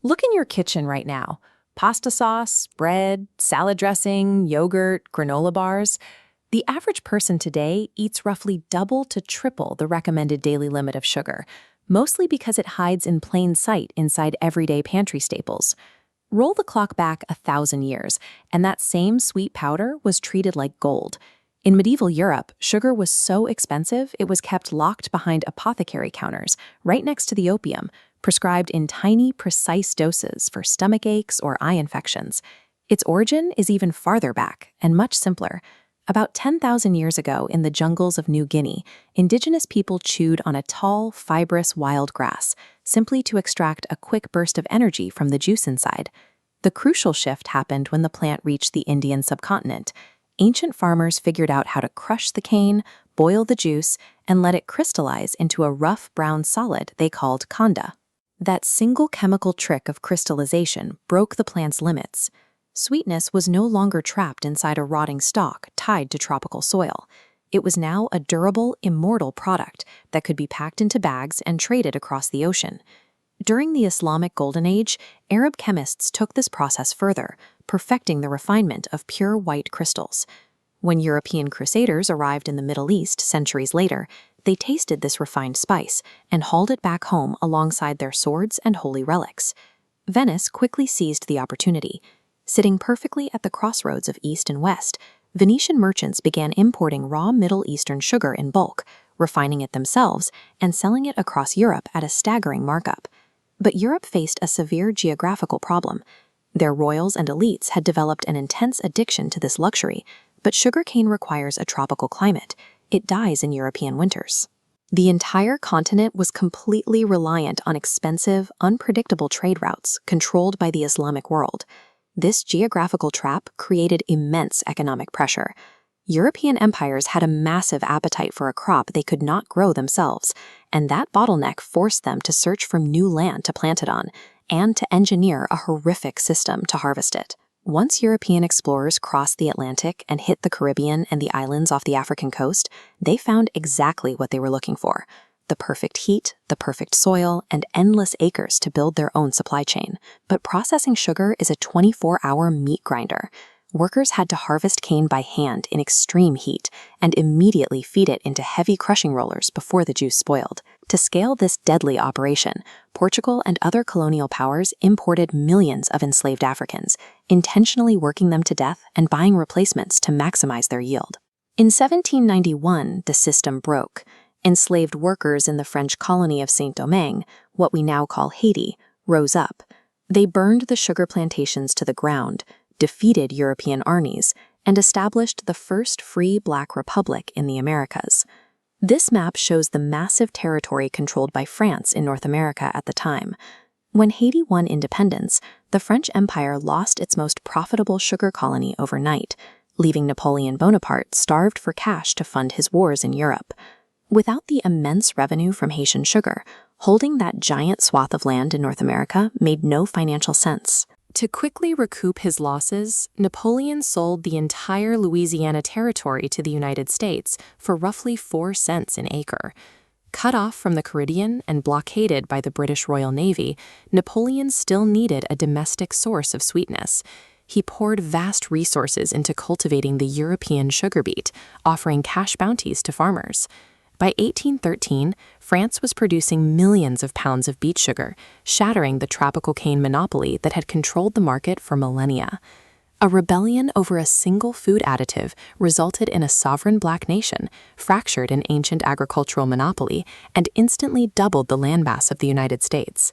Look in your kitchen right now. Pasta sauce, bread, salad dressing, yogurt, granola bars. The average person today eats roughly double to triple the recommended daily limit of sugar, mostly because it hides in plain sight inside everyday pantry staples. Roll the clock back 1,000 years, and that same sweet powder was treated like gold. In medieval Europe, sugar was so expensive it was kept locked behind apothecary counters, right next to the opium, prescribed in tiny, precise doses for stomach aches or eye infections. Its origin is even farther back and much simpler. About 10,000 years ago, in the jungles of New Guinea, indigenous people chewed on a tall, fibrous wild grass, simply to extract a quick burst of energy from the juice inside. The crucial shift happened when the plant reached the Indian subcontinent. Ancient farmers figured out how to crush the cane, boil the juice, and let it crystallize into a rough brown solid they called kanda. That single chemical trick of crystallization broke the plant's limits. Sweetness was no longer trapped inside a rotting stalk tied to tropical soil. It was now a durable, immortal product that could be packed into bags and traded across the ocean. During the Islamic Golden Age, Arab chemists took this process further, perfecting the refinement of pure white crystals. When European crusaders arrived in the Middle East centuries later, they tasted this refined spice and hauled it back home alongside their swords and holy relics. Venice quickly seized the opportunity. Sitting perfectly at the crossroads of East and West, Venetian merchants began importing raw Middle Eastern sugar in bulk, refining it themselves, and selling it across Europe at a staggering markup. But Europe faced a severe geographical problem. Their royals and elites had developed an intense addiction to this luxury, but sugarcane requires a tropical climate. It dies in European winters. The entire continent was completely reliant on expensive, unpredictable trade routes controlled by the Islamic world. This geographical trap created immense economic pressure. European empires had a massive appetite for a crop they could not grow themselves, and that bottleneck forced them to search for new land to plant it on, and to engineer a horrific system to harvest it. Once European explorers crossed the Atlantic and hit the Caribbean and the islands off the African coast, they found exactly what they were looking for: the perfect heat, the perfect soil, and endless acres to build their own supply chain. But processing sugar is a 24-hour meat grinder. Workers had to harvest cane by hand in extreme heat and immediately feed it into heavy crushing rollers before the juice spoiled. To scale this deadly operation, Portugal and other colonial powers imported millions of enslaved Africans, intentionally working them to death and buying replacements to maximize their yield. In 1791, the system broke. Enslaved workers in the French colony of Saint-Domingue, what we now call Haiti, rose up. They burned the sugar plantations to the ground, defeated European armies, and established the first free Black republic in the Americas. This map shows the massive territory controlled by France in North America at the time. When Haiti won independence, the French Empire lost its most profitable sugar colony overnight, leaving Napoleon Bonaparte starved for cash to fund his wars in Europe. Without the immense revenue from Haitian sugar, holding that giant swath of land in North America made no financial sense. To quickly recoup his losses, Napoleon sold the entire Louisiana territory to the United States for roughly 4 cents an acre. Cut off from the Caribbean and blockaded by the British Royal Navy, Napoleon still needed a domestic source of sweetness. He poured vast resources into cultivating the European sugar beet, offering cash bounties to farmers. By 1813, France was producing millions of pounds of beet sugar, shattering the tropical cane monopoly that had controlled the market for millennia. A rebellion over a single food additive resulted in a sovereign Black nation, fractured an ancient agricultural monopoly, and instantly doubled the landmass of the United States.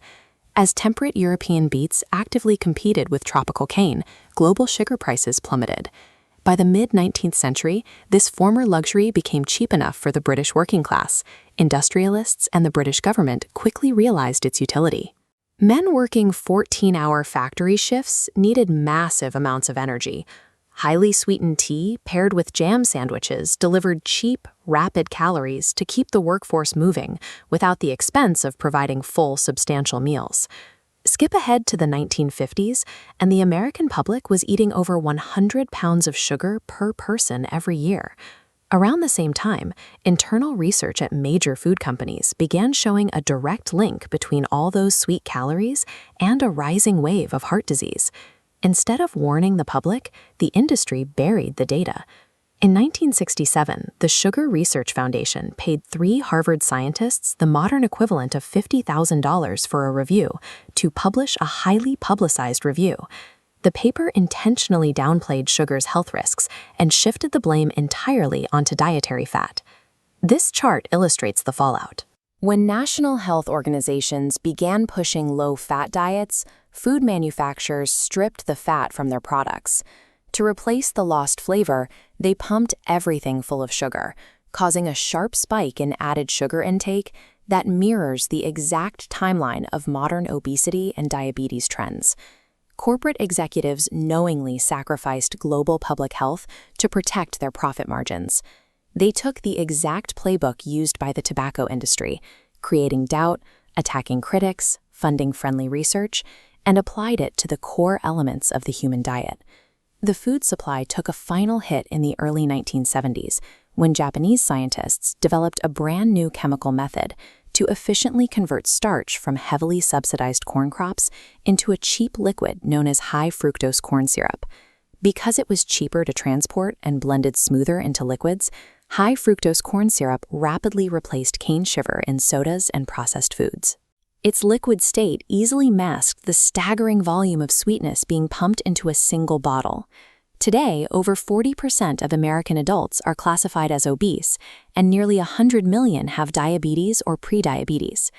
As temperate European beets actively competed with tropical cane, global sugar prices plummeted. By the mid-19th century, this former luxury became cheap enough for the British working class. Industrialists and the British government quickly realized its utility. Men working 14-hour factory shifts needed massive amounts of energy. Highly sweetened tea paired with jam sandwiches delivered cheap, rapid calories to keep the workforce moving without the expense of providing full, substantial meals. Skip ahead to the 1950s, and the American public was eating over 100 pounds of sugar per person every year. Around the same time, internal research at major food companies began showing a direct link between all those sweet calories and a rising wave of heart disease. Instead of warning the public, the industry buried the data. In 1967, the Sugar Research Foundation paid 3 Harvard scientists the modern equivalent of $50,000 for a review to publish a highly publicized review. The paper intentionally downplayed sugar's health risks and shifted the blame entirely onto dietary fat. This chart illustrates the fallout. When national health organizations began pushing low-fat diets, food manufacturers stripped the fat from their products. To replace the lost flavor, they pumped everything full of sugar, causing a sharp spike in added sugar intake that mirrors the exact timeline of modern obesity and diabetes trends. Corporate executives knowingly sacrificed global public health to protect their profit margins. They took the exact playbook used by the tobacco industry, creating doubt, attacking critics, funding friendly research, and applied it to the core elements of the human diet. The food supply took a final hit in the early 1970s when Japanese scientists developed a brand new chemical method to efficiently convert starch from heavily subsidized corn crops into a cheap liquid known as high-fructose corn syrup. Because it was cheaper to transport and blended smoother into liquids, high-fructose corn syrup rapidly replaced cane sugar in sodas and processed foods. Its liquid state easily masked the staggering volume of sweetness being pumped into a single bottle. Today, over 40% of American adults are classified as obese, and nearly 100 million have diabetes or prediabetes.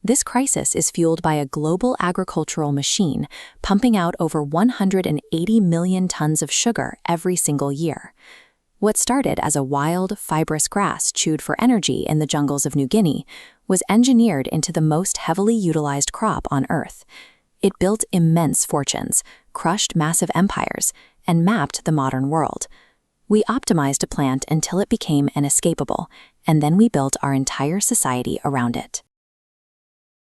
This crisis is fueled by a global agricultural machine pumping out over 180 million tons of sugar every single year. What started as a wild, fibrous grass chewed for energy in the jungles of New Guinea was engineered into the most heavily utilized crop on Earth. It built immense fortunes, crushed massive empires, and mapped the modern world. We optimized a plant until it became inescapable, and then we built our entire society around it.